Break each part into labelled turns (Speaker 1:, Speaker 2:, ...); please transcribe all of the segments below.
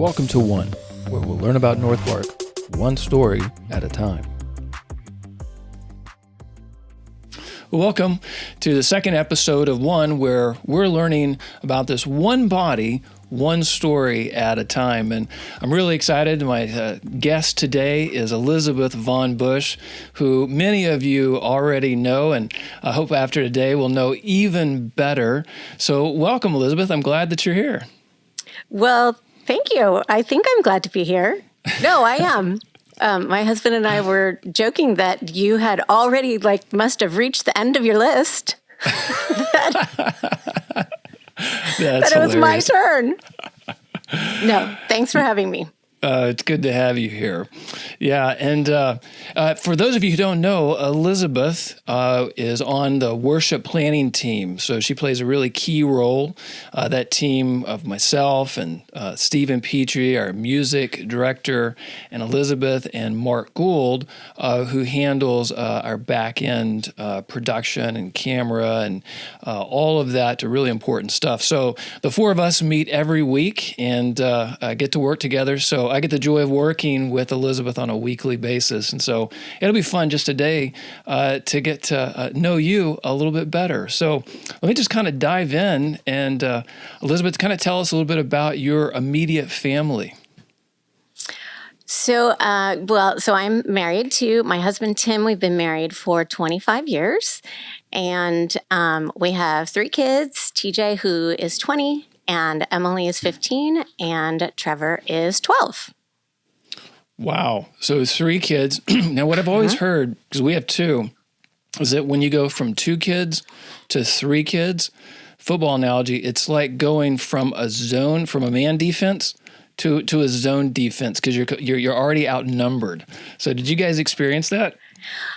Speaker 1: Welcome to One, where we'll learn about NorthPark, one story at a time. Welcome to the second episode of One, where we're learning about this one body, one story at a time. And I'm really excited. My guest today is Elizabeth VonBusch, who many of you already know, and I hope after today we'll know even better. So welcome, Elizabeth. I'm glad that you're here.
Speaker 2: Well, thank you. I think I'm glad to be here. No, I am. My husband and I were joking that you had already, must have reached the end of your list. that it was my turn. No, thanks for having me.
Speaker 1: It's good to have you here. Yeah, and for those of you who don't know, Elizabeth is on the worship planning team. So she plays a really key role. That team of myself and Stephen Petrie, our music director, and Elizabeth and Mark Gould, who handles our back-end production and camera and all of that really important stuff. So the four of us meet every week and get to work together. So I get the joy of working with Elizabeth on a weekly basis. And so it'll be fun just today to get to know you a little bit better. So let me just kind of dive in and Elizabeth, kind of tell us a little bit about your immediate family.
Speaker 2: So I'm married to my husband, Tim. We've been married for 25 years. And we have three kids, TJ, who is 20, and Emily is 15, and Trevor is 12.
Speaker 1: Wow. So three kids. Now, what I've always heard, because we have two, is that when you go from two kids to three kids, football analogy, it's like going from a man defense to a zone defense because you're already outnumbered. So did you guys experience that?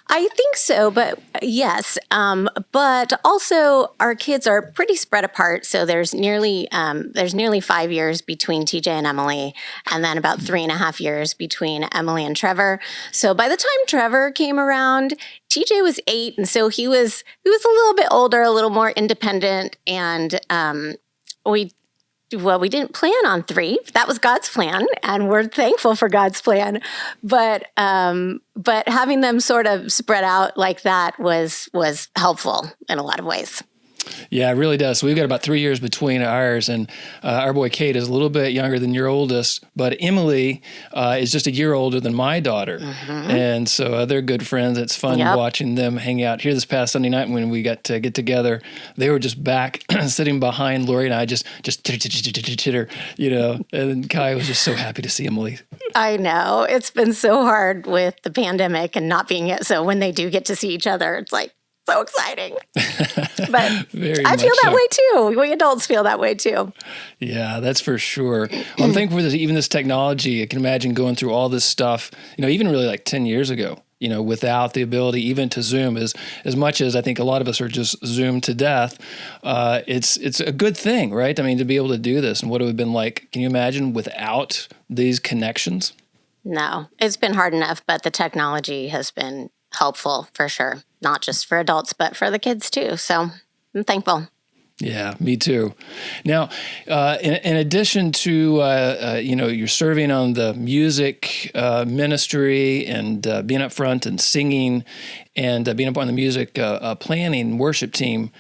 Speaker 2: I think so, but yes. But also our kids are pretty spread apart. So there's nearly 5 years between TJ and Emily, and then about 3.5 years between Emily and Trevor. So by the time Trevor came around, TJ was 8, and so he was a little bit older, a little more independent, and we didn't plan on 3. That was God's plan, and we're thankful for God's plan. But having them sort of spread out like that was helpful in a lot of ways.
Speaker 1: Yeah, it really does. So we've got about 3 years between ours, and our boy Kate is a little bit younger than your oldest, but Emily is just a year older than my daughter. Mm-hmm. And so they're good friends. It's fun watching them hang out. Here this past Sunday night when we got to get together, they were just back sitting behind Lori and I, just chitter, and Kai was just so happy to see Emily.
Speaker 2: I know. It's been so hard with the pandemic and not being it. So when they do get to see each other, it's like, so exciting. But I feel that way too. We adults feel that way too. Yeah,
Speaker 1: that's for sure. Well, I'm thankful for even this technology. I can imagine going through all this stuff, even really like 10 years ago, without the ability even to Zoom. As much as I think a lot of us are just Zoomed to death, it's a good thing, right? I mean, to be able to do this and what it would have been like, can you imagine without these connections?
Speaker 2: No, it's been hard enough, but the technology has been helpful for sure. Not just for adults, but for the kids too. So I'm thankful.
Speaker 1: Yeah, me too. Now, in addition to, you're serving on the music ministry and being up front and singing and being up on the music planning worship team,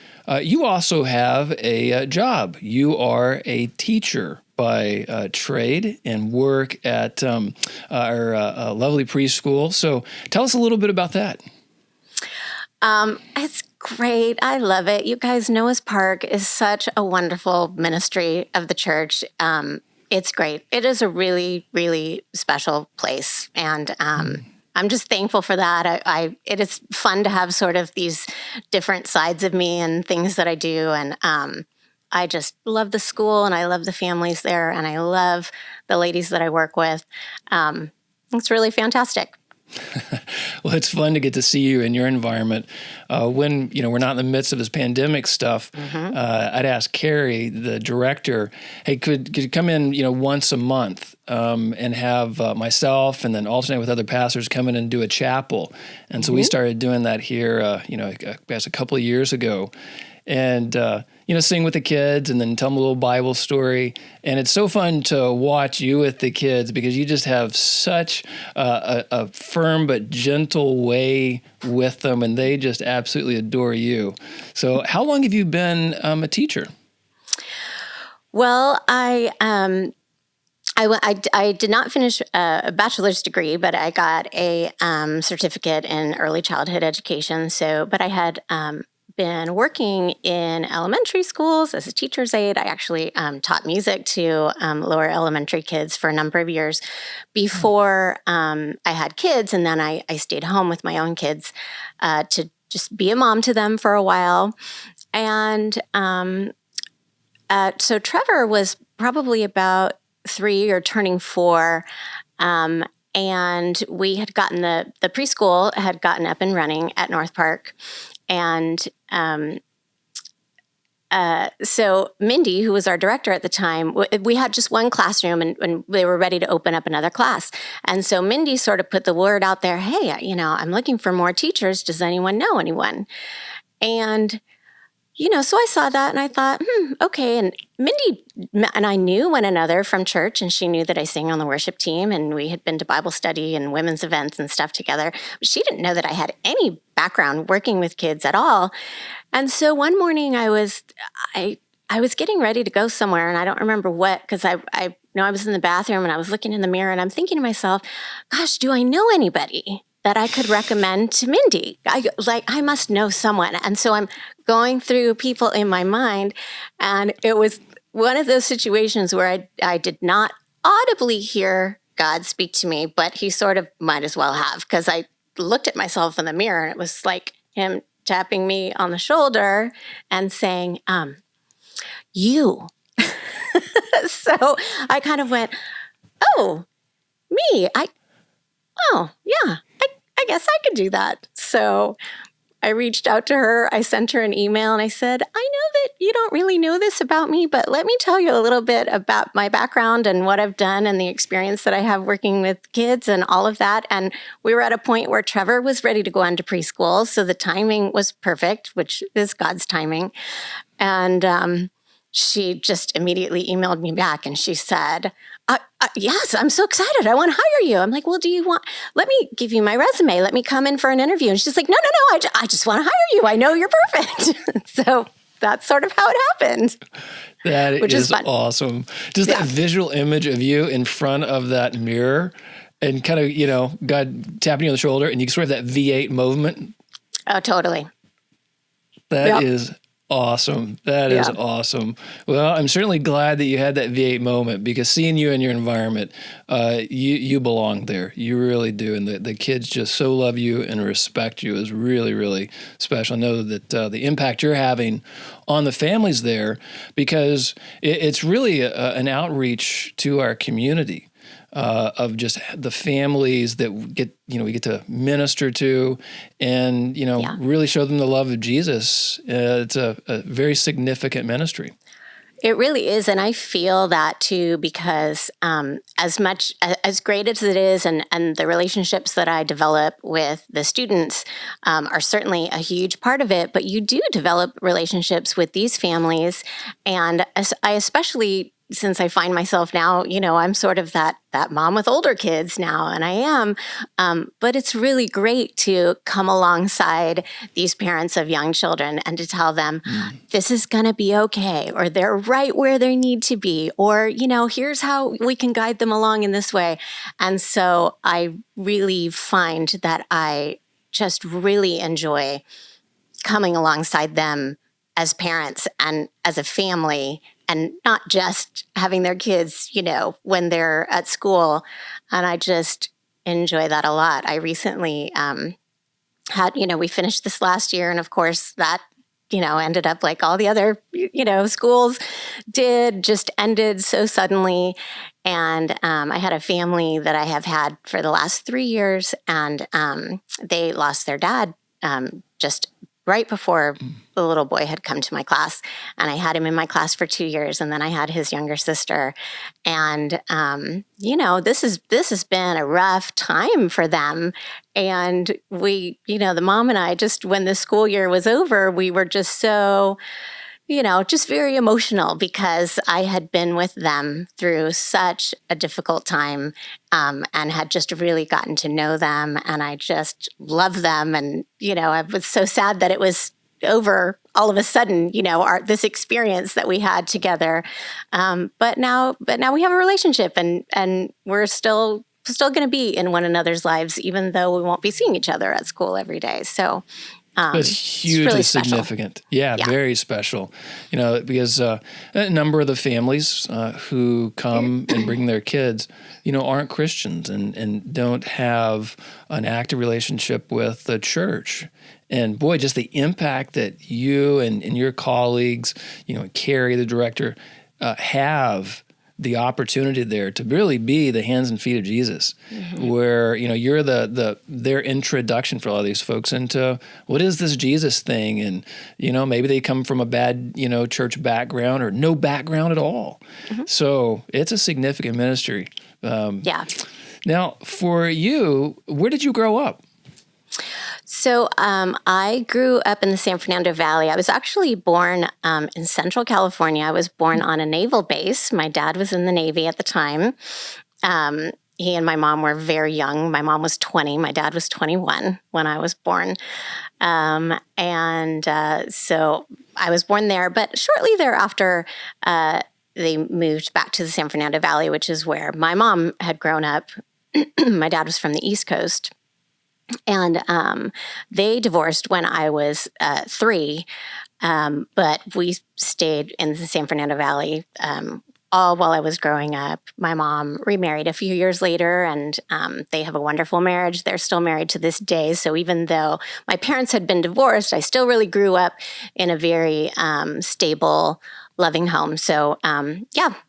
Speaker 1: you also have a job. You are a teacher by trade and work at our lovely preschool. So tell us a little bit about that.
Speaker 2: It's great. I love it. You guys, Noah's Park is such a wonderful ministry of the church. It's great. It is a really, really special place. And I'm just thankful for that. It is fun to have sort of these different sides of me and things that I do. And I just love the school and I love the families there and I love the ladies that I work with. It's really fantastic.
Speaker 1: Well, it's fun to get to see you in your environment. When we're not in the midst of this pandemic stuff, I'd ask Carrie, the director, hey, could you come in, once a month and have myself and then alternate with other pastors come in and do a chapel. And so we started doing that here, I guess a couple of years ago. And sing with the kids and then tell them a little Bible story. And it's so fun to watch you with the kids because you just have such a firm but gentle way with them, and they just absolutely adore you. So how long have you been a teacher?
Speaker 2: Well, I did not finish a bachelor's degree, but I got a certificate in early childhood education. But I had been working in elementary schools as a teacher's aide. I actually taught music to lower elementary kids for a number of years before I had kids. And then I stayed home with my own kids to just be a mom to them for a while. And so Trevor was probably about 3 or turning 4. And we had gotten the preschool had gotten up and running at NorthPark. And so Mindy, who was our director at the time, we had just one classroom and they were ready to open up another class. And so Mindy sort of put the word out there, hey, I'm looking for more teachers. Does anyone know anyone? And so I saw that and I thought, okay. And Mindy and I knew one another from church, and she knew that I sang on the worship team, and we had been to Bible study and women's events and stuff together. But she didn't know that I had any background working with kids at all. And so one morning I was getting ready to go somewhere, and I don't remember what, because I was in the bathroom and I was looking in the mirror and I'm thinking to myself, gosh, do I know anybody that I could recommend to Mindy? I must know someone. And so I'm going through people in my mind, and it was one of those situations where I did not audibly hear God speak to me, but he sort of might as well have, because I looked at myself in the mirror and it was like him tapping me on the shoulder and saying, you. So I kind of went, oh, me. Oh, yeah, I guess I could do that. So I reached out to her. I sent her an email and I said, I know that you don't really know this about me, but let me tell you a little bit about my background and what I've done and the experience that I have working with kids and all of that. And we were at a point where Trevor was ready to go on to preschool. So the timing was perfect, which is God's timing. And she just immediately emailed me back and she said, yes, I'm so excited. I want to hire you. I'm like, well, let me give you my resume. Let me come in for an interview. And she's like, no, I just want to hire you. I know you're perfect. So that's sort of how it happened.
Speaker 1: That is awesome. Just that visual image of you in front of that mirror and kind of, God tapping you on the shoulder and you sort of that V8 movement.
Speaker 2: Oh, totally.
Speaker 1: That is awesome. That is awesome. Well, I'm certainly glad that you had that V8 moment, because seeing you in your environment, you belong there. You really do. And the kids just so love you and respect you is really, really special. I know that the impact you're having on the families there, because it's really an outreach to our community. Of just the families that we get to minister to and, really show them the love of Jesus. It's a very significant ministry.
Speaker 2: It really is. And I feel that too, because as great as it is and the relationships that I develop with the students are certainly a huge part of it, but you do develop relationships with these families. And I especially, since I find myself now, I'm sort of that mom with older kids now, and I am. But it's really great to come alongside these parents of young children and to tell them, this is going to be okay, or they're right where they need to be, or, here's how we can guide them along in this way. And so I really find that I just really enjoy coming alongside them as parents and as a family, and not just having their kids, when they're at school. And I just enjoy that a lot. I recently had, we finished this last year. And of course that, ended up like all the other, schools did, just ended so suddenly. And I had a family that I have had for the last 3 years, and they lost their dad just right before the little boy had come to my class. And I had him in my class for 2 years. And then I had his younger sister. And, this has been a rough time for them. And we, the mom and I just, when the school year was over, we were just so just very emotional because I had been with them through such a difficult time, and had just really gotten to know them, and I just love them. And, I was so sad that it was over all of a sudden, this experience that we had together. But now we have a relationship, and we're still going to be in one another's lives, even though we won't be seeing each other at school every day. So
Speaker 1: it's hugely
Speaker 2: really
Speaker 1: significant. Yeah, very special. Because a number of the families who come and bring their kids, aren't Christians and don't have an active relationship with the church. And boy, just the impact that you and your colleagues, Carrie, the director, have the opportunity there to really be the hands and feet of Jesus, where you're their introduction for a lot of these folks into what is this Jesus thing, and maybe they come from a bad church background or no background at all. So it's a significant ministry. Now, for you, where did you grow up?
Speaker 2: So I grew up in the San Fernando Valley. I was actually born in Central California. I was born on a naval base. My dad was in the Navy at the time. He and my mom were very young. My mom was 20. My dad was 21 when I was born. So I was born there. But shortly thereafter, they moved back to the San Fernando Valley, which is where my mom had grown up. My dad was from the East Coast. And they divorced when I was 3, but we stayed in the San Fernando Valley all while I was growing up. My mom remarried a few years later, and they have a wonderful marriage. They're still married to this day. So even though my parents had been divorced, I still really grew up in a very stable, loving home. So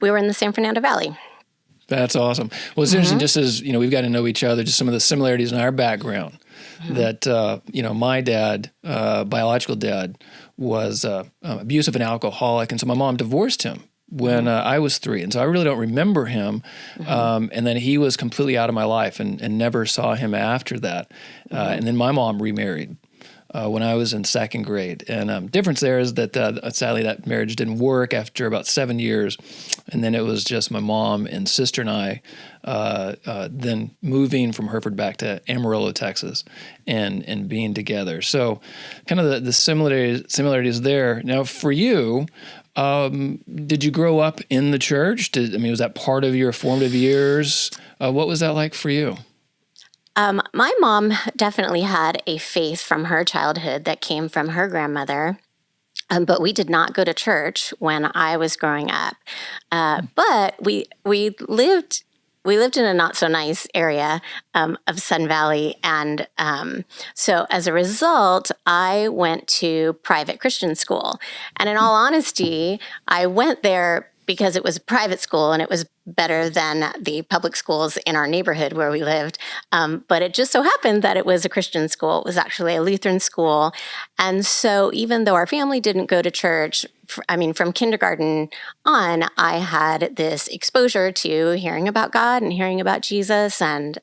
Speaker 2: we were in the San Fernando Valley.
Speaker 1: That's awesome. Well, it's interesting, just as, we've got to know each other, just some of the similarities in our background, that, my dad, biological dad, was abusive and alcoholic. And so my mom divorced him when I was 3. And so I really don't remember him. And then he was completely out of my life and never saw him after that. And then my mom remarried when I was in 2nd grade. And difference there is that sadly that marriage didn't work after about 7 years. And then it was just my mom and sister and I then moving from Hereford back to Amarillo, Texas, and being together. So kind of the similarities there. Now for you, did you grow up in the church? Was that part of your formative years? What was that like for you?
Speaker 2: My mom definitely had a faith from her childhood that came from her grandmother, but we did not go to church when I was growing up. But we lived in a not so nice area of Sun Valley, and so as a result, I went to private Christian school. And in all honesty, I went there because it was a private school and it was better than the public schools in our neighborhood where we lived. But it just so happened that it was a Christian school. It was actually a Lutheran school. And so even though our family didn't go to church, from kindergarten on, I had this exposure to hearing about God and hearing about Jesus and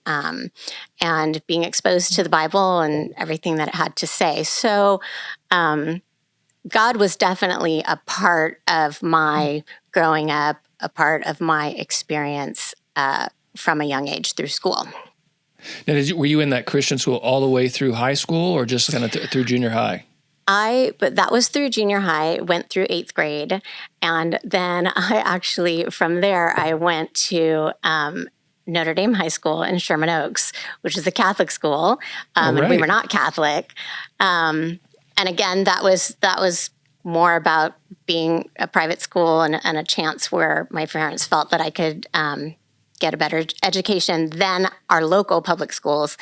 Speaker 2: being exposed to the Bible and everything that it had to say. So God was definitely a part of my growing up, a part of my experience from a young age through school.
Speaker 1: Now, were you in that Christian school all the way through high school, or just kind of through junior high?
Speaker 2: But that was through junior high, went through 8th grade. And then I actually, from there, I went to Notre Dame High School in Sherman Oaks, which is a Catholic school. And we were not Catholic. And again, that was more about being a private school and a chance where my parents felt that I could get a better education than our local public schools,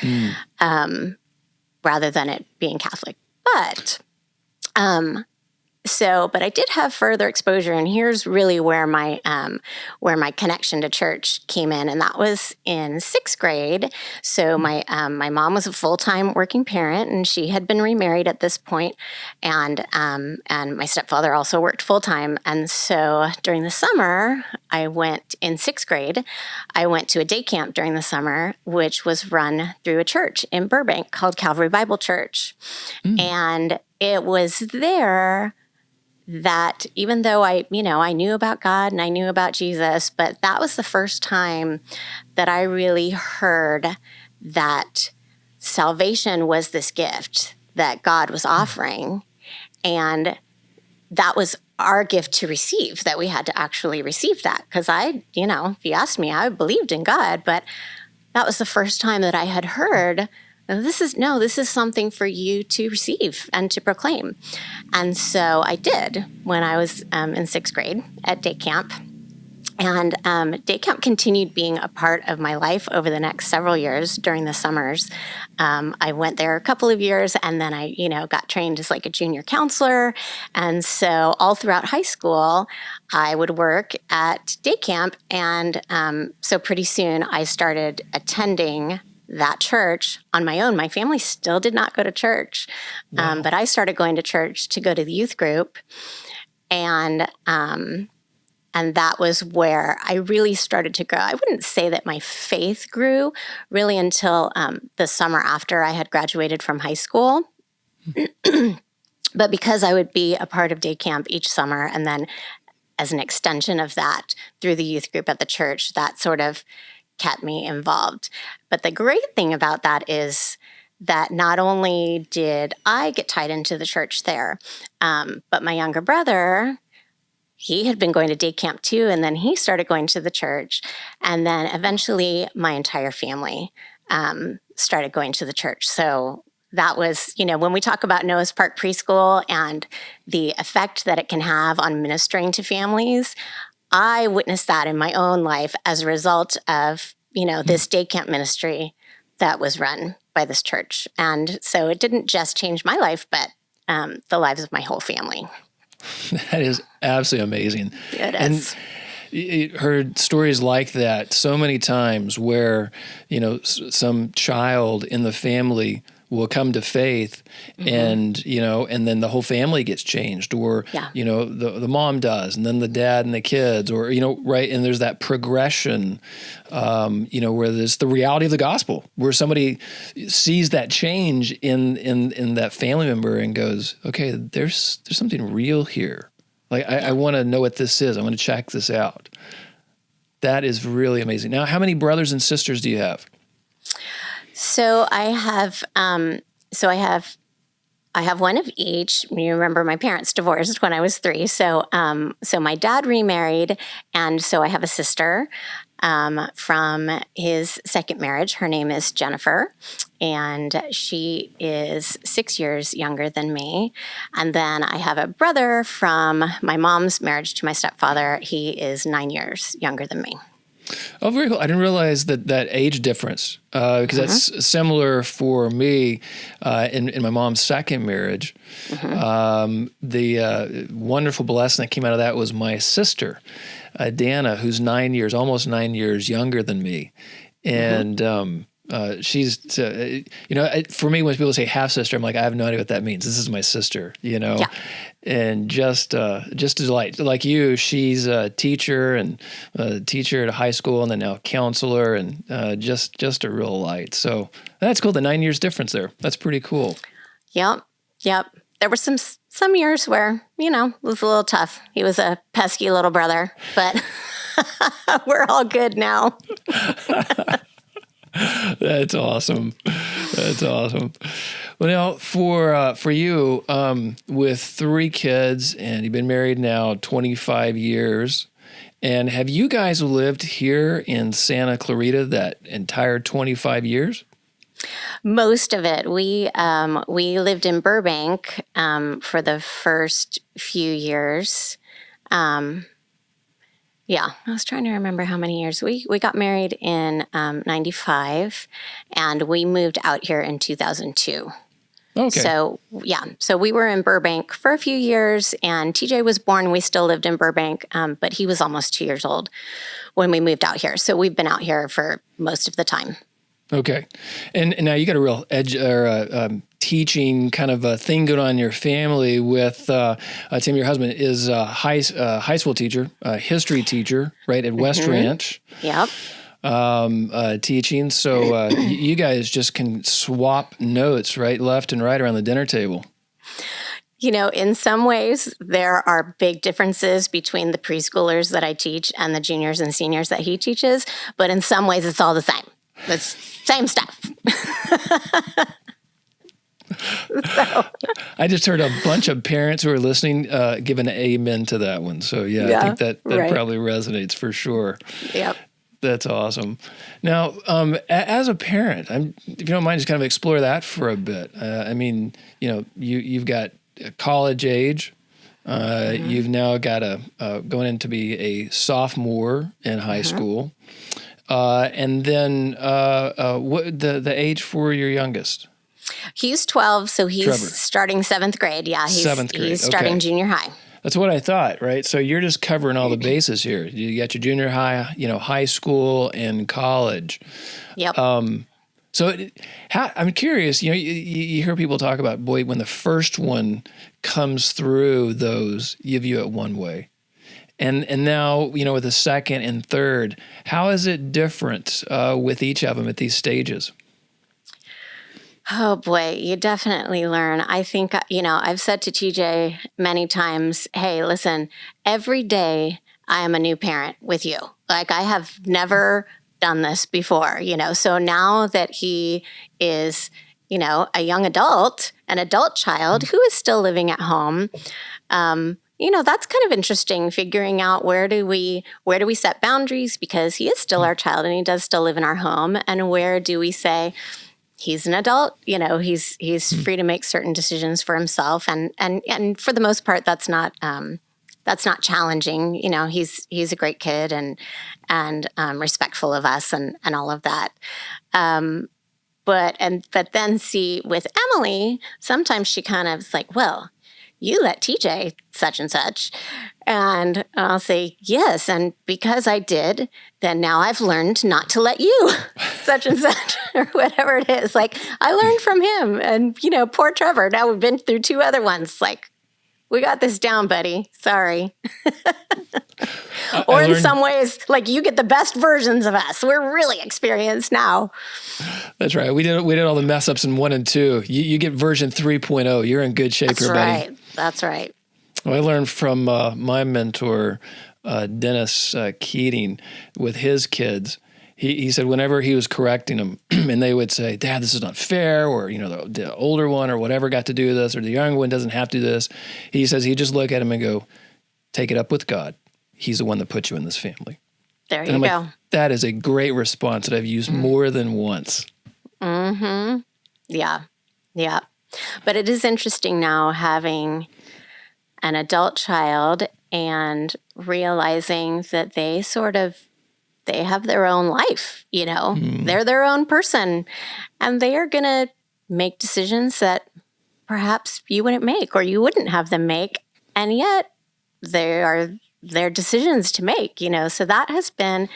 Speaker 2: rather than it being Catholic. But but I did have further exposure, and here's really where my connection to church came in, and that was in 6th grade. So my mom was a full-time working parent, and she had been remarried at this point, and my stepfather also worked full-time. And so during the summer, in 6th grade, I went to a day camp during the summer, which was run through a church in Burbank called Calvary Bible Church, and it was there that even though I knew about God and I knew about Jesus, but that was the first time that I really heard that salvation was this gift that God was offering. And that was our gift to receive, that we had to actually receive that. Because if you asked me, I believed in God, but that was the first time that I had heard, this is something for you to receive and to proclaim. And so I did when I was in sixth grade at day camp. And day camp continued being a part of my life over the next several years during the summers. I went there a couple of years, and then I, got trained as like a junior counselor. And so all throughout high school, I would work at day camp. And so pretty soon I started attending that church on my own. My family still did not go to church, but I started going to church to go to the youth group. And that was where I really started to grow. I wouldn't say that my faith grew really until the summer after I had graduated from high school. But because I would be a part of day camp each summer, and then as an extension of that through the youth group at the church, that sort of kept me involved. But the great thing about that is that not only did I get tied into the church there, but my younger brother, he had been going to day camp too, and then he started going to the church. And then eventually my entire family started going to the church. So that was, when we talk about NorthPark Preschool and the effect that it can have on ministering to families, I witnessed that in my own life as a result of, this day camp ministry that was run by this church. And so it didn't just change my life, but the lives of my whole family.
Speaker 1: That is absolutely amazing.
Speaker 2: It is.
Speaker 1: And heard stories like that so many times where, some child in the family will come to faith and then the whole family gets changed, or, the mom does, and then the dad and the kids, or, right. And there's that progression, where there's the reality of the gospel, where somebody sees that change in that family member and goes, okay, there's something real here. Like, I want to know what this is. I want to check this out. That is really amazing. Now, how many brothers and sisters do you have?
Speaker 2: So I have one of each. You remember my parents divorced when I was 3. So my dad remarried, and so I have a sister from his second marriage. Her name is Jennifer, and she is 6 years younger than me. And then I have a brother from my mom's marriage to my stepfather. He is 9 years younger than me.
Speaker 1: Oh, very cool. I didn't realize that age difference, because that's similar for me in my mom's second marriage. The wonderful blessing that came out of that was my sister, Dana, who's almost 9 years younger than me. And she's, for me, when people say half sister, I'm like, I have no idea what that means. This is my sister, Yeah. And just a delight. Like you, she's a teacher and a teacher at a high school, and then now a counselor, and just a real light. So that's cool. The 9 years difference there. That's pretty cool.
Speaker 2: Yep. There were some years where, it was a little tough. He was a pesky little brother, but we're all good now.
Speaker 1: That's awesome. Well, now for you, with 3 kids, and you've been married now 25 years, and have you guys lived here in Santa Clarita that entire 25 years?
Speaker 2: Most of it. We lived in Burbank for the first few years. I was trying to remember how many years. We got married in 95, and we moved out here in 2002. Okay. So we were in Burbank for a few years, and TJ was born. We still lived in Burbank, but he was almost 2 years old when we moved out here. So we've been out here for most of the time. Okay.
Speaker 1: And now you got a real teaching kind of a thing going on in your family with Tim, your husband, is a high school teacher, a history teacher, right, at West Ranch.
Speaker 2: Yep.
Speaker 1: Teaching. So you guys just can swap notes, right, left and right around the dinner table.
Speaker 2: In some ways, there are big differences between the preschoolers that I teach and the juniors and seniors that he teaches. But in some ways, it's all the same. It's same stuff. So.
Speaker 1: I just heard a bunch of parents who are listening give an amen to that one. So, I think that
Speaker 2: right.
Speaker 1: probably resonates for sure.
Speaker 2: Yep.
Speaker 1: That's awesome. Now, as a parent, if you don't mind, just kind of explore that for a bit. You've got college age. You've now got going in to be a sophomore in high school. And then what the age for your youngest?
Speaker 2: He's 12, so he's
Speaker 1: Trevor.
Speaker 2: Starting 7th grade. Yeah,
Speaker 1: Seventh grade.
Speaker 2: He's starting junior high.
Speaker 1: That's what I thought, right? So you're just covering all the bases here. You got your junior high, high school and college.
Speaker 2: Yep.
Speaker 1: I'm curious, you hear people talk about, boy, when the first one comes through those, you view it one way. And now, with the second and third, how is it different with each of them at these stages?
Speaker 2: Oh boy, you definitely learn. I think, I've said to TJ many times, hey, listen, every day I am a new parent with you. Like I have never done this before, So now that he is, a young adult, an adult child who is still living at home, that's kind of interesting, figuring out where do we set boundaries, because he is still our child and he does still live in our home. And where do we say, he's an adult, he's free to make certain decisions for himself. And for the most part, that's not challenging. He's a great kid and respectful of us and all of that. But then see with Emily, sometimes she kind of is like, well, you let TJ such and such. And I'll say, yes. And because I did, then now I've learned not to let you such and such or whatever it is. Like I learned from him and, poor Trevor. Now we've been through 2 other ones. Like we got this down, buddy. Sorry. Or in some ways, like you get the best versions of us. We're really experienced now.
Speaker 1: That's right. We did all the mess ups in 1 and 2. You get version 3.0. You're in good shape here, buddy.
Speaker 2: That's right.
Speaker 1: Well, I learned from my mentor, Dennis Keating, with his kids. He said whenever he was correcting them, and they would say, "Dad, this is not fair," or the older one or whatever got to do this, or the younger one doesn't have to do this. He says he'd just look at him and go, "Take it up with God. He's the one that put you in this family."
Speaker 2: There you go.
Speaker 1: Like, that is a great response that I've used more than once.
Speaker 2: Mm-hmm. Yeah. Yeah. But it is interesting now having an adult child and realizing that they have their own life, They're their own person and they are going to make decisions that perhaps you wouldn't make or you wouldn't have them make. And yet they are their decisions to make, So that has been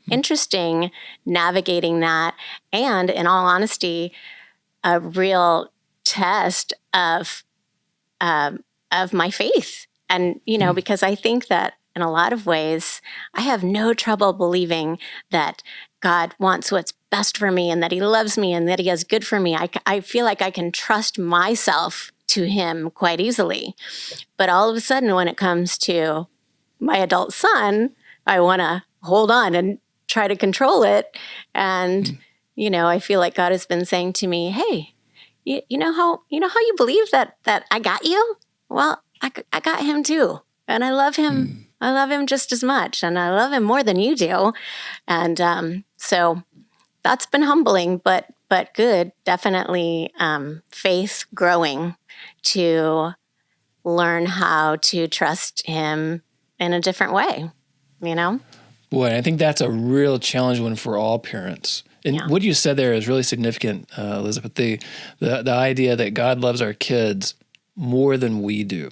Speaker 2: interesting navigating that. And in all honesty, a real test of my faith. And, because I think that in a lot of ways, I have no trouble believing that God wants what's best for me and that he loves me and that he has good for me. I feel like I can trust myself to him quite easily. But all of a sudden, when it comes to my adult son, I want to hold on and try to control it. And, I feel like God has been saying to me, hey, you know how you believe that I got you? Well, I got him too. And I love him. I love him just as much. And I love him more than you do. And so that's been humbling, but good. Definitely faith growing to learn how to trust him in a different way,
Speaker 1: Boy, I think that's a real challenge one for all parents. And what you said there is really significant, Elizabeth, the idea that God loves our kids more than we do.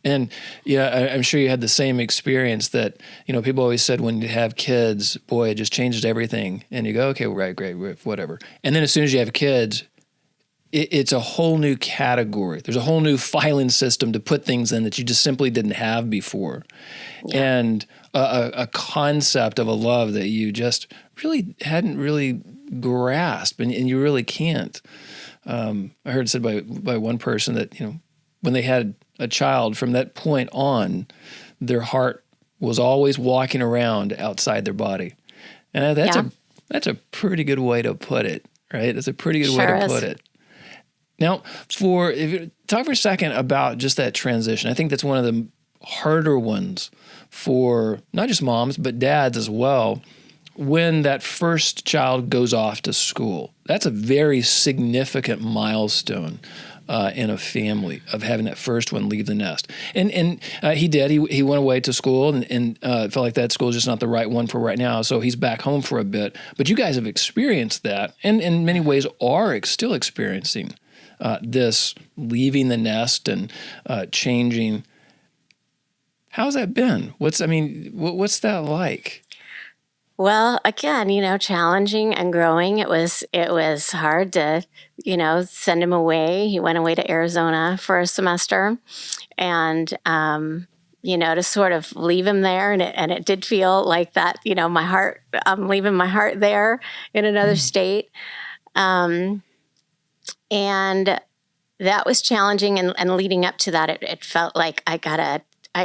Speaker 1: And I'm sure you had the same experience that, people always said when you have kids, boy, it just changes everything. And you go, okay, right, great, whatever. And then as soon as you have kids, it's a whole new category. There's a whole new filing system to put things in that you just simply didn't have before. Yeah. And a concept of a love that you just really hadn't really grasped, and you really can't. I heard it said by one person that, when they had a child, from that point on, their heart was always walking around outside their body. And that's a pretty good way to put it, right? That's a pretty good way to put it. Now, if you talk for a second about just that transition, I think that's one of the harder ones for not just moms, but dads as well. When that first child goes off to school, that's a very significant milestone in a family, of having that first one leave the nest. And he did. He went away to school and felt like that school is just not the right one for right now. So he's back home for a bit. But you guys have experienced that, and in many ways are still experiencing this leaving the nest and changing. How's that been? What's that like?
Speaker 2: Well, again, challenging and growing. It was hard to, send him away. He went away to Arizona for a semester, and to sort of leave him there, and it did feel like that. My heart, I'm leaving my heart there in another state, and that was challenging. And leading up to that, it felt like I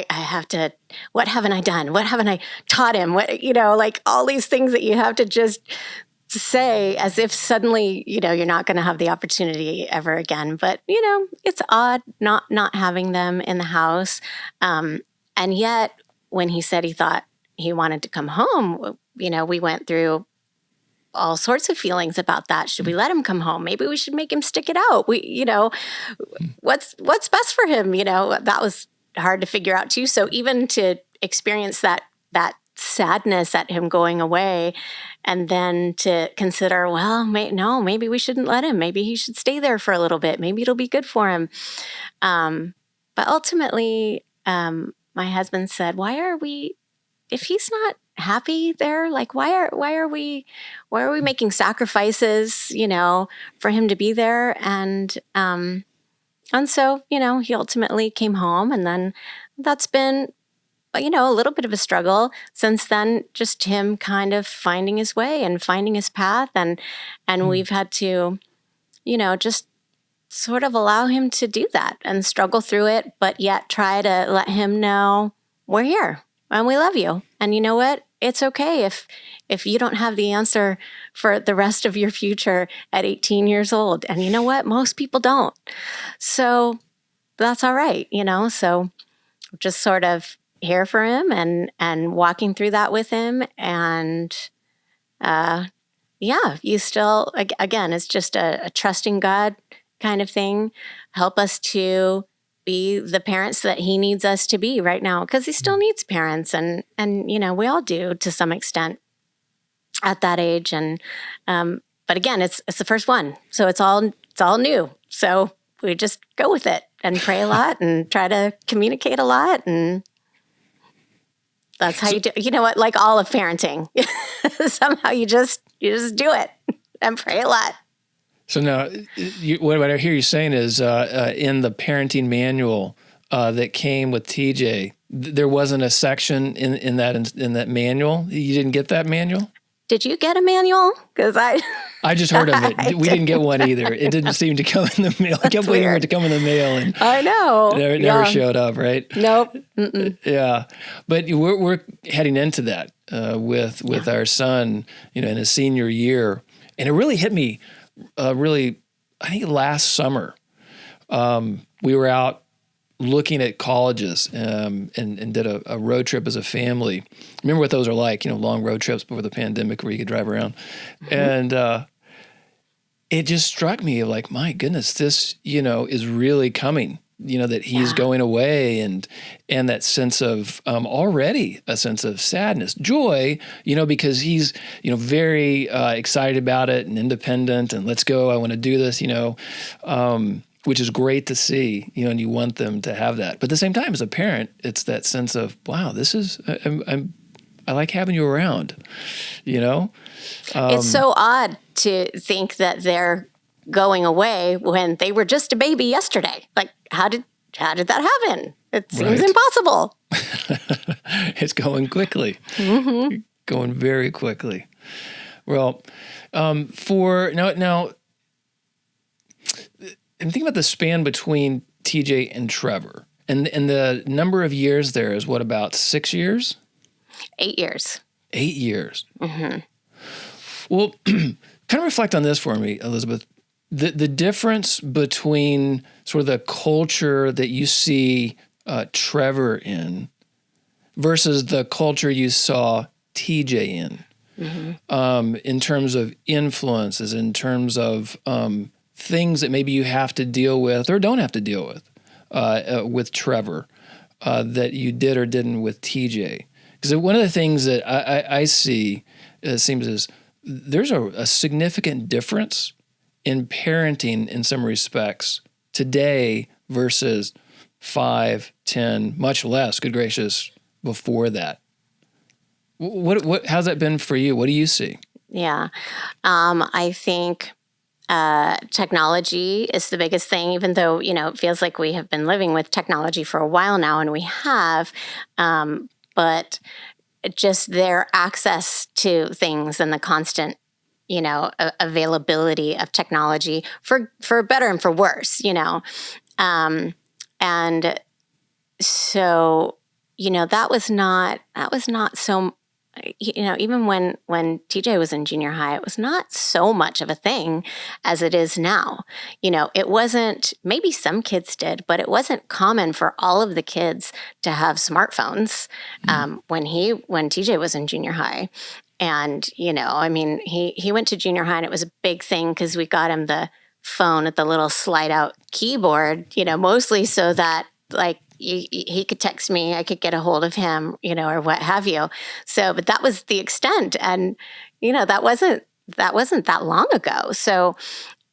Speaker 2: have to, what haven't I done? What haven't I taught him? Like all these things that you have to just say as if suddenly, you're not going to have the opportunity ever again. But, it's odd not having them in the house. And yet when he said he thought he wanted to come home, we went through all sorts of feelings about that. Should we let him come home? Maybe we should make him stick it out. What's best for him? That was hard to figure out too. So even to experience that sadness at him going away, and then to consider, well, maybe we shouldn't let him. Maybe he should stay there for a little bit. Maybe it'll be good for him. But ultimately, my husband said, if he's not happy there, like why are we making sacrifices, for him to be there? And so, he ultimately came home, and then that's been, a little bit of a struggle since then, just him kind of finding his way and finding his path. And we've had to, just sort of allow him to do that and struggle through it, but yet try to let him know we're here and we love you. And you know what? It's okay if you don't have the answer for the rest of your future at 18 years old. And you know what? Most people don't. So that's all right, So just sort of here for him and walking through that with him. And you still, again, it's just a trusting God kind of thing. Help us to be the parents that he needs us to be right now, because he still needs parents, and we all do to some extent at that age. And but again, it's the first one, so it's all new. So we just go with it and pray a lot and try to communicate a lot, and that's how you do. You know what? Like all of parenting, somehow you just do it and pray a lot.
Speaker 1: So now, what I hear you saying is, in the parenting manual that came with TJ, there wasn't a section in that manual. You didn't get that manual?
Speaker 2: Did you get a manual? Because
Speaker 1: I just heard of it. We didn't get one either. It didn't seem to come in the mail. I kept waiting for it to come in the mail, and
Speaker 2: I know
Speaker 1: it never showed up. Right?
Speaker 2: Nope. Mm-mm.
Speaker 1: Yeah, but we're heading into that with our son, in his senior year, and it really hit me. I think last summer, we were out looking at colleges and did a road trip as a family. Remember what those are like, long road trips before the pandemic where you could drive around. Mm-hmm. And it just struck me like, my goodness, this, is really coming. That he's going away, and that sense of already a sense of sadness, joy, because he's, very excited about it and independent and let's go, I want to do this, which is great to see, and you want them to have that. But at the same time, as a parent, it's that sense of, wow, this is, I like having you around, It's
Speaker 2: so odd to think that they're going away when they were just a baby yesterday. Like, how did that happen? It seems impossible.
Speaker 1: It's going quickly.
Speaker 2: Mm-hmm.
Speaker 1: Going very quickly. Well, for now, I'm thinking about the span between TJ and Trevor. And the number of years there is what, about 6 years?
Speaker 2: 8 years.
Speaker 1: 8 years.
Speaker 2: Mm-hmm.
Speaker 1: Well, kind of reflect on this for me, Elizabeth. The difference between sort of the culture that you see Trevor in versus the culture you saw TJ in, in terms of influences, in terms of things that maybe you have to deal with or don't have to deal with Trevor that you did or didn't with TJ. Because one of the things that I see, it seems, is there's a significant difference in parenting in some respects today versus 5, 10, much less, good gracious, before that. How's that been for you? What do you see?
Speaker 2: Yeah. I think technology is the biggest thing, even though, it feels like we have been living with technology for a while now, and we have, but just their access to things and the constant, availability of technology for better and for worse, and so, that was not so, even when TJ was in junior high, it was not so much of a thing as it is now. It wasn't, maybe some kids did, but it wasn't common for all of the kids to have smartphones when TJ was in junior high. And, he went to junior high and it was a big thing because we got him the phone with the little slide out keyboard, mostly so that he could text me, I could get a hold of him, or what have you. So, but that was the extent. And, that wasn't that long ago. So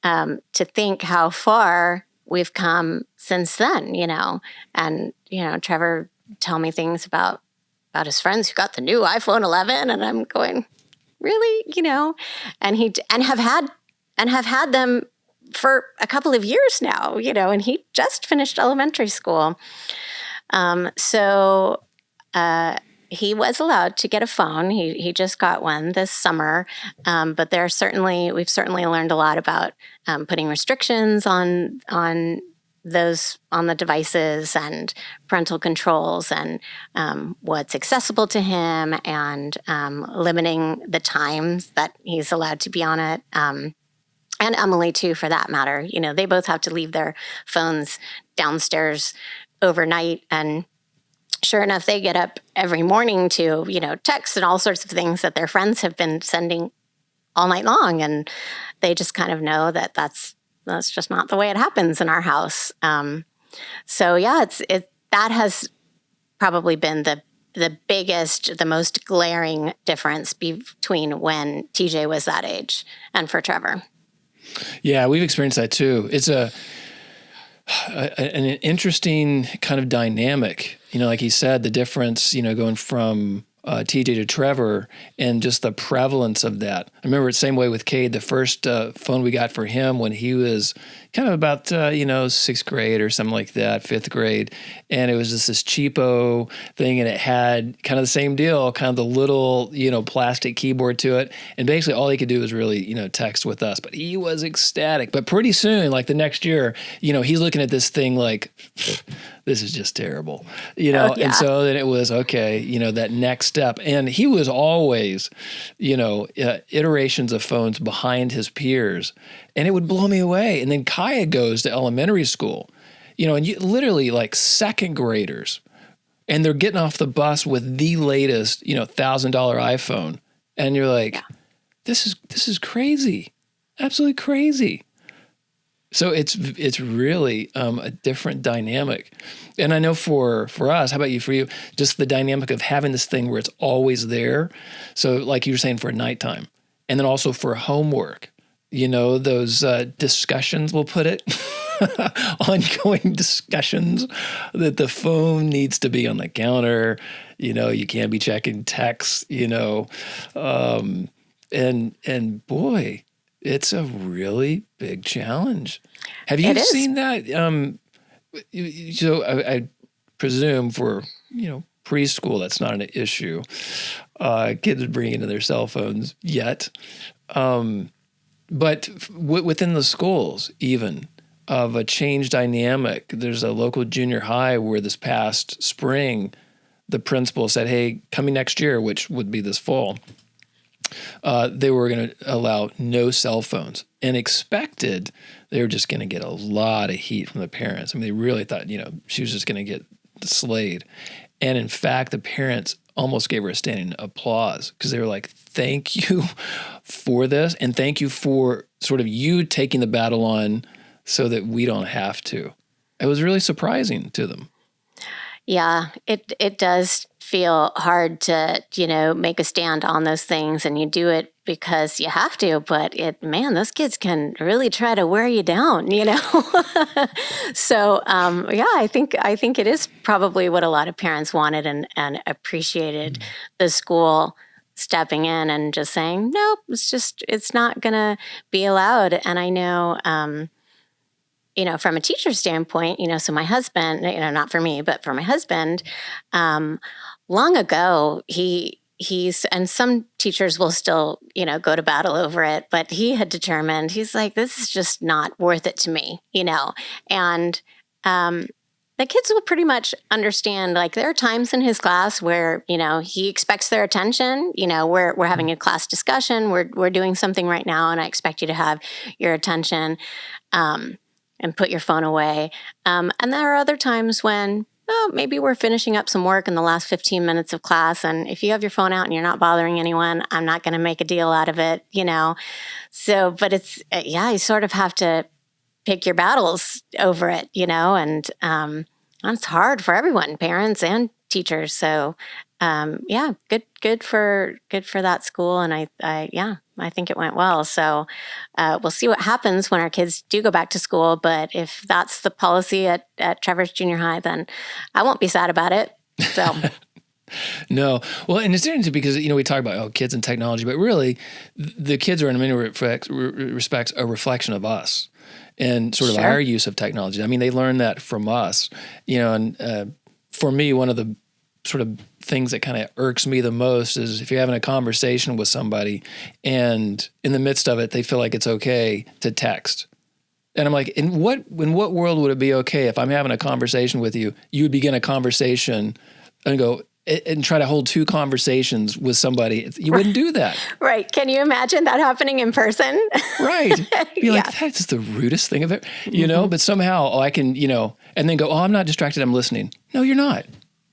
Speaker 2: to think how far we've come since then, and, Trevor tell me things about his friends who got the new iPhone 11, and I'm going, really, and have had them for a couple of years now, and he just finished elementary school. So he was allowed to get a phone. He just got one this summer. But we've certainly learned a lot about putting restrictions on the devices and parental controls and what's accessible to him and limiting the times that he's allowed to be on it. And Emily, too, for that matter. They both have to leave their phones downstairs overnight. And sure enough, they get up every morning to, text and all sorts of things that their friends have been sending all night long. And they just kind of know that that's just not the way it happens in our house. So, yeah, that has probably been the biggest, the most glaring difference between when TJ was that age and for Trevor.
Speaker 1: Yeah, we've experienced that too. It's an interesting kind of dynamic. Like he said, the difference, going from TJ to Trevor and just the prevalence of that. I remember the same way with Cade, the first phone we got for him when he was kind of about, 6th grade or something like that, 5th grade. And it was just this cheapo thing, and it had kind of the same deal, kind of the little, plastic keyboard to it. And basically all he could do was really, text with us. But he was ecstatic. But pretty soon, like the next year, he's looking at this thing like, this is just terrible, Oh, yeah. And so then it was, okay, that next step. And he was always, iterations of phones behind his peers. And it would blow me away. And then Kaya goes to elementary school, and you literally like second graders, and they're getting off the bus with the latest, $1,000 iPhone. And you're like, this is crazy. Absolutely crazy. So it's really a different dynamic. And I know for us, how about for you, just the dynamic of having this thing where it's always there. So like you were saying, for nighttime, and then also for homework, those discussions, we'll put it, ongoing discussions that the phone needs to be on the counter, you can't be checking texts, and boy, it's a really big challenge. Have you seen that? So I presume for, preschool, that's not an issue. Kids bringing in their cell phones yet. But within the schools, even, of a change dynamic. There's a local junior high where this past spring, the principal said, hey, coming next year, which would be this fall, they were going to allow no cell phones, and expected they were just going to get a lot of heat from the parents. I mean, they really thought, she was just going to get slayed. And in fact, the parents almost gave her a standing applause because they were like, thank you for this, and thank you for sort of you taking the battle on so that we don't have to. It was really surprising to them.
Speaker 2: Yeah, it does feel hard to, make a stand on those things, and you do it because you have to, but those kids can really try to wear you down, So, I think it is probably what a lot of parents wanted and appreciated the school stepping in and just saying, nope, it's not going to be allowed. And I know, from a teacher standpoint, so my husband, not for me, but for my husband, long ago, he's, and some teachers will still, go to battle over it, but he had determined, he's like, this is just not worth it to me, and, the kids will pretty much understand, like, there are times in his class where, he expects their attention, we're having a class discussion, we're doing something right now, and I expect you to have your attention, and put your phone away. And there are other times when, maybe we're finishing up some work in the last 15 minutes of class. And if you have your phone out and you're not bothering anyone, I'm not going to make a deal out of it, So, but it's, you sort of have to pick your battles over it, and it's hard for everyone, parents and teachers. So, good for that school. And I think it went well. So we'll see what happens when our kids do go back to school. But if that's the policy at Traverse Junior High, then I won't be sad about it. So.
Speaker 1: No. Well, and it's interesting because, we talk about kids and technology, but really the kids are in many respects a reflection of us and sort of our use of technology. I mean, they learn that from us, and for me, one of the sort of things that kind of irks me the most is if you're having a conversation with somebody and in the midst of it, they feel like it's okay to text. And I'm like, in what world would it be okay if I'm having a conversation with you, you would begin a conversation and go and try to hold two conversations with somebody? You wouldn't do that.
Speaker 2: Right. Can you imagine that happening in person?
Speaker 1: Right. Be like, that's the rudest thing of it, but somehow I can, and then go, I'm not distracted, I'm listening. No, you're not.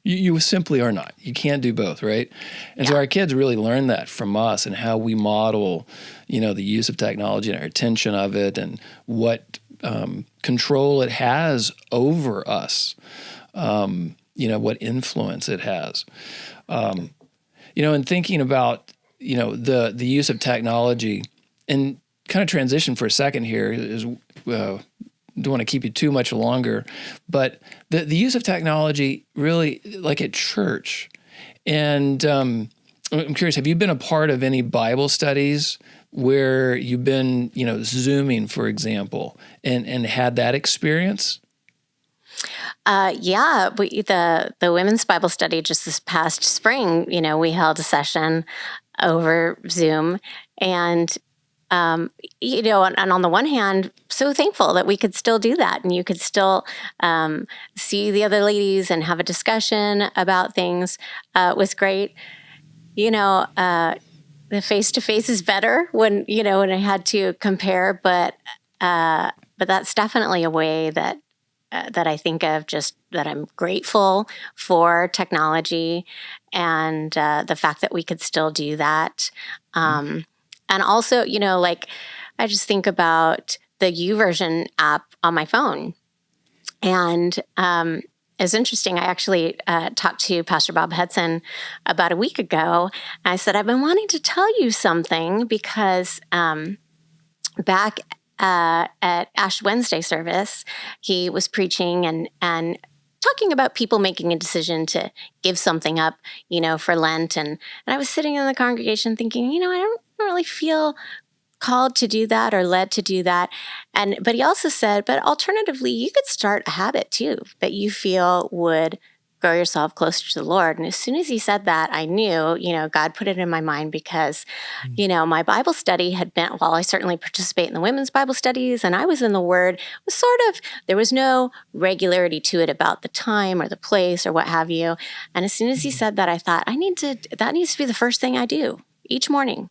Speaker 1: You simply are not. You can't do both, right? And so our kids really learn that from us and how we model, the use of technology and our attention of it and what control it has over us, what influence it has. And thinking about, the use of technology and kind of transition for a second here is don't want to keep you too much longer, but the use of technology really, like at church. And I'm curious, have you been a part of any Bible studies where you've been, Zooming, for example, and had that experience?
Speaker 2: The women's Bible study just this past spring, we held a session over Zoom, and and on the one hand, so thankful that we could still do that, and you could still see the other ladies and have a discussion about things. Was great. The face-to-face is better when I had to compare, but that's definitely a way that I think of, just that I'm grateful for technology and the fact that we could still do that. And also, I just think about the YouVersion app on my phone. And it's interesting. I actually talked to Pastor Bob Hudson about a week ago. And I said, I've been wanting to tell you something because back at Ash Wednesday service, he was preaching and talking about people making a decision to give something up, for Lent. And I was sitting in the congregation thinking, I don't really feel called to do that or led to do that. But he also said, but alternatively, you could start a habit too that you feel would grow yourself closer to the Lord. And as soon as he said that, I knew, God put it in my mind because, my Bible study had been, while I certainly participate in the women's Bible studies and I was in the Word, it was sort of, there was no regularity to it about the time or the place or what have you. And as soon as he said that, I thought, that needs to be the first thing I do each morning.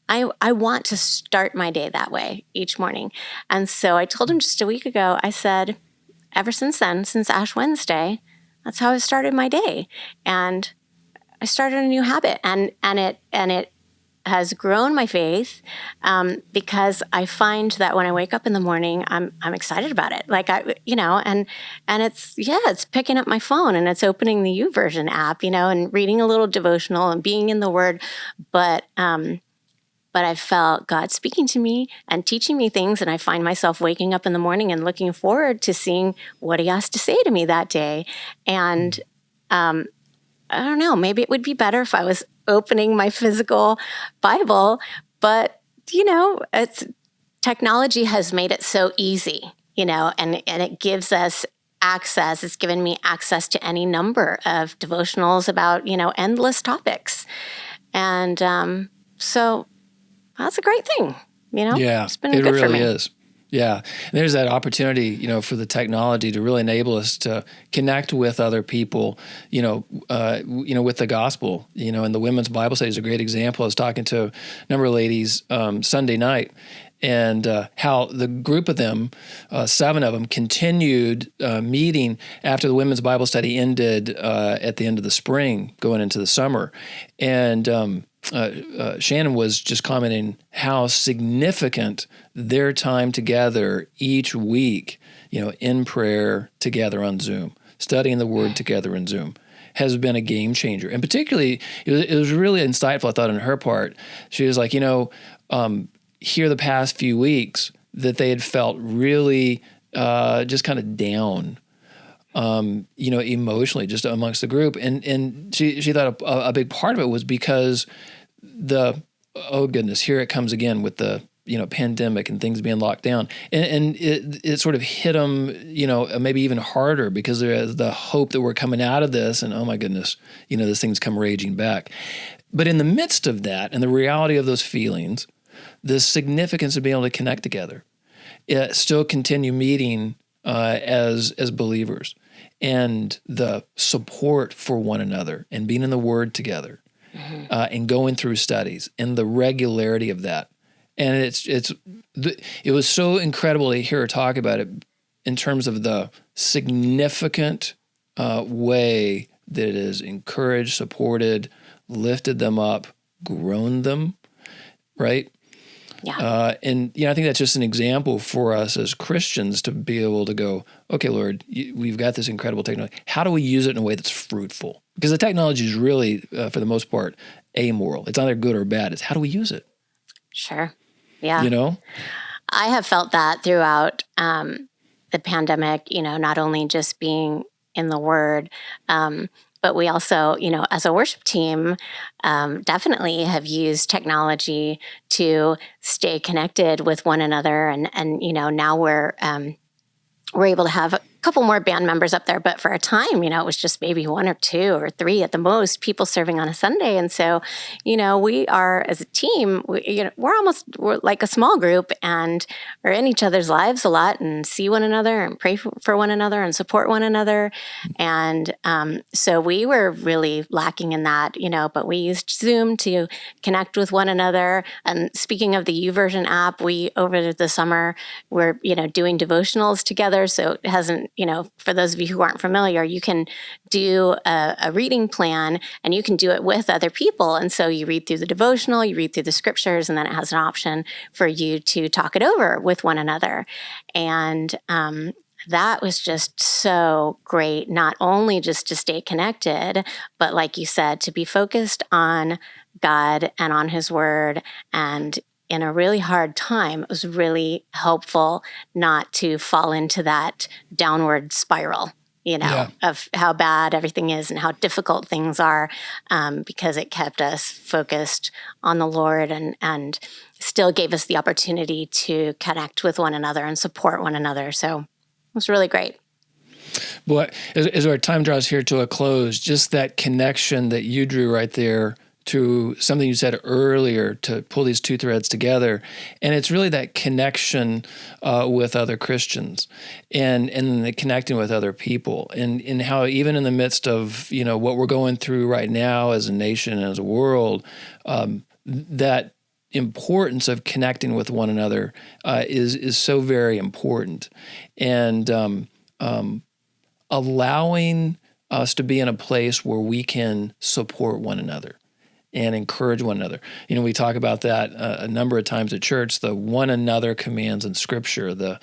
Speaker 2: I want to start my day that way each morning. And so I told him just a week ago, I said, ever since then, since Ash Wednesday, that's how I started my day. And I started a new habit and it has grown my faith because I find that when I wake up in the morning, I'm excited about it. Like and it's picking up my phone and it's opening the YouVersion app, and reading a little devotional and being in the Word. But I felt God speaking to me and teaching me things, and I find myself waking up in the morning and looking forward to seeing what He has to say to me that day. And I don't know, maybe it would be better if I was opening my physical Bible, but technology has made it so easy, and it gives us access. It's given me access to any number of devotionals about, endless topics. And so that's a great thing,
Speaker 1: Yeah,
Speaker 2: it's been
Speaker 1: it
Speaker 2: good for
Speaker 1: really
Speaker 2: me.
Speaker 1: is. Yeah. And there's that opportunity, for the technology to really enable us to connect with other people, with the gospel, and the women's Bible study is a great example. I was talking to a number of ladies Sunday night, and how the group of them, 7 of them, continued meeting after the women's Bible study ended at the end of the spring, going into the summer. And Shannon was just commenting how significant their time together each week, in prayer together on Zoom, studying the Word together in Zoom, has been a game changer. And particularly, it was really insightful, I thought, on her part. She was like, here the past few weeks that they had felt really just kind of down, emotionally, just amongst the group. And she thought a big part of it was because oh goodness, here it comes again with the, pandemic and things being locked down. And it sort of hit them, maybe even harder because there's the hope that we're coming out of this and, oh my goodness, this thing's come raging back. But in the midst of that and the reality of those feelings, the significance of being able to connect together, still continue meeting as believers, and the support for one another and being in the Word together, and going through studies and the regularity of that. And it was so incredible to hear her talk about it in terms of the significant way that it has encouraged, supported, lifted them up, grown them, right?
Speaker 2: Yeah.
Speaker 1: And I think that's just an example for us as Christians to be able to go, okay, Lord, we've got this incredible technology. How do we use it in a way that's fruitful? Because the technology is really, for the most part, amoral. It's either good or bad. It's how do we use it?
Speaker 2: Sure. Yeah. I have felt that throughout the pandemic, not only just being in the Word, but we also, as a worship team, definitely have used technology to stay connected with one another. And now we're able to have a couple more band members up there. But for a time, it was just maybe 1 or 2 or 3 at the most people serving on a Sunday. And so, we are, as a team, we're like a small group and are in each other's lives a lot and see one another and pray for one another and support one another. And so we were really lacking in that, but we used Zoom to connect with one another. And speaking of the YouVersion app, we, over the summer, we're, doing devotionals together. So it hasn't, for those of you who aren't familiar, you can do a reading plan and you can do it with other people. And so you read through the devotional, you read through the scriptures, and then it has an option for you to talk it over with one another. And that was just so great, not only just to stay connected, but like you said, to be focused on God and on His Word. And in a really hard time, it was really helpful not to fall into that downward spiral, of how bad everything is and how difficult things are, because it kept us focused on the Lord and still gave us the opportunity to connect with one another and support one another. So it was really great.
Speaker 1: Boy, as our time draws here to a close, just that connection that you drew right there to something you said earlier to pull these two threads together. And it's really that connection with other Christians and the connecting with other people and how even in the midst of, what we're going through right now as a nation and as a world, that importance of connecting with one another is so very important. And allowing us to be in a place where we can support one another and encourage one another. We talk about that a number of times at church, the one another commands in Scripture, the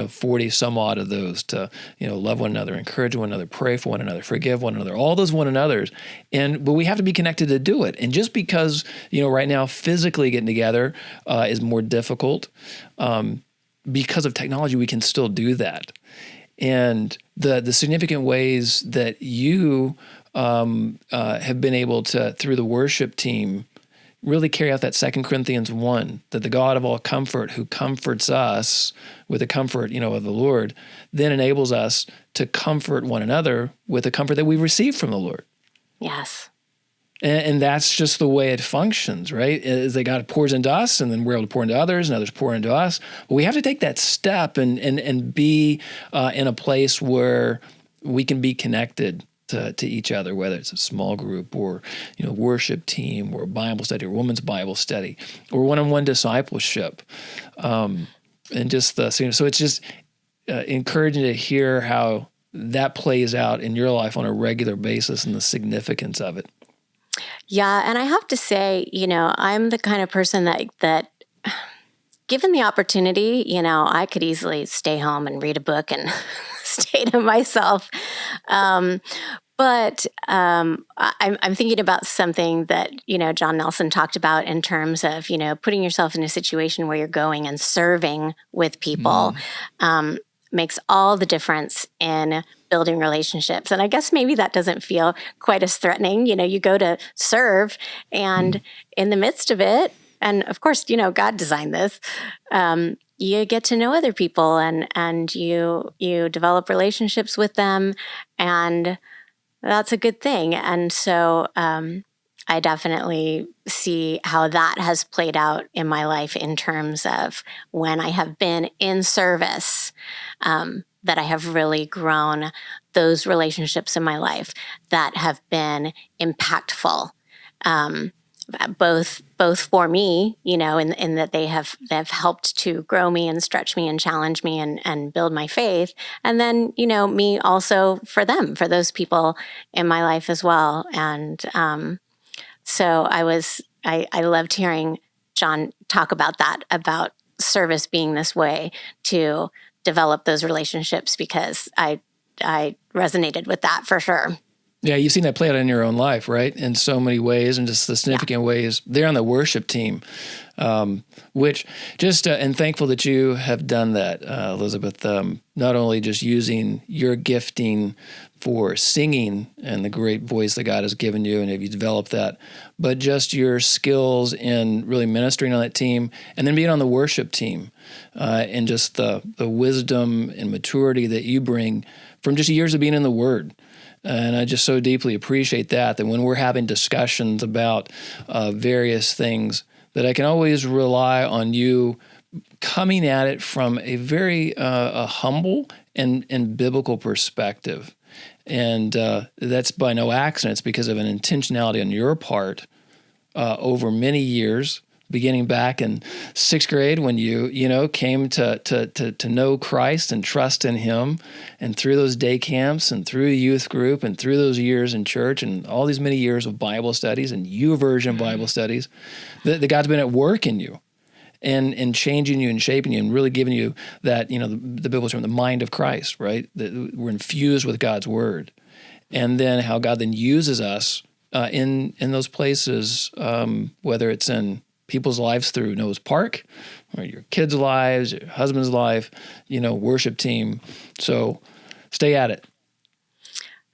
Speaker 1: 40 some odd of those to love one another, encourage one another, pray for one another, forgive one another, all those one another's. But we have to be connected to do it. And just because right now physically getting together is more difficult, because of technology, we can still do that. And the significant ways that you have been able to, through the worship team, really carry out that 2 Corinthians 1, that the God of all comfort who comforts us with the comfort, of the Lord, then enables us to comfort one another with the comfort that we receive from the Lord.
Speaker 2: Yes.
Speaker 1: And that's just the way it functions, right? Is that God pours into us, and then we're able to pour into others, and others pour into us. But we have to take that step and be in a place where we can be connected to each other, whether it's a small group or worship team or Bible study or women's Bible study or one-on-one discipleship, and just so it's just encouraging to hear how that plays out in your life on a regular basis and the significance of it.
Speaker 2: Yeah, and I have to say, I'm the kind of person that given the opportunity, I could easily stay home and read a book and stay to myself. But I'm thinking about something that, John Nelson talked about in terms of, putting yourself in a situation where you're going and serving with people makes all the difference in building relationships. And I guess maybe that doesn't feel quite as threatening. You go to serve, and in the midst of it, and of course, God designed this, you get to know other people and you develop relationships with them, and that's a good thing. And so I definitely see how that has played out in my life in terms of when I have been in service, that I have really grown those relationships in my life that have been impactful, both for me, in that they've helped to grow me and stretch me and challenge me and build my faith. And then, me also for them, for those people in my life as well. And so I loved hearing John talk about that, about service being this way to develop those relationships, because I resonated with that for sure.
Speaker 1: Yeah, you've seen that play out in your own life, right? In so many ways, and just the significant ways. They're on the worship team, which just, and thankful that you have done that, Elizabeth, not only just using your gifting for singing and the great voice that God has given you, and have you developed that, but just your skills in really ministering on that team, and then being on the worship team, and just the wisdom and maturity that you bring from just years of being in the Word. And I just so deeply appreciate that when we're having discussions about various things, that I can always rely on you coming at it from a very humble and biblical perspective. And that's by no accident. It's because of an intentionality on your part over many years, beginning back in 6th grade when you came to know Christ and trust in Him, and through those day camps and through youth group and through those years in church and all these many years of Bible studies and YouVersion Bible studies, that God's been at work in you and changing you and shaping you and really giving you that, the biblical term, the mind of Christ, right? That we're infused with God's Word. And then how God then uses us in those places, whether it's in people's lives through NorthPark, or your kids' lives, your husband's life, worship team. So stay at it.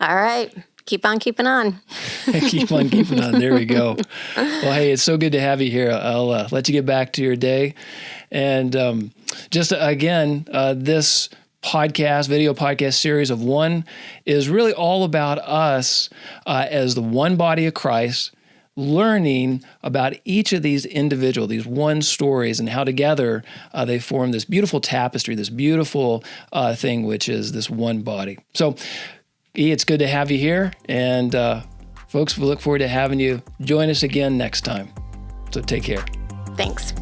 Speaker 2: All right. Keep on keeping on.
Speaker 1: Keep on keeping on. There we go. Well, hey, it's so good to have you here. I'll let you get back to your day. And just again, this video podcast series of one is really all about us as the one body of Christ, learning about each of these these one stories, and how together they form this beautiful tapestry, this beautiful thing, which is this one body. So, E, it's good to have you here. And folks, we look forward to having you join us again next time. So take care.
Speaker 2: Thanks.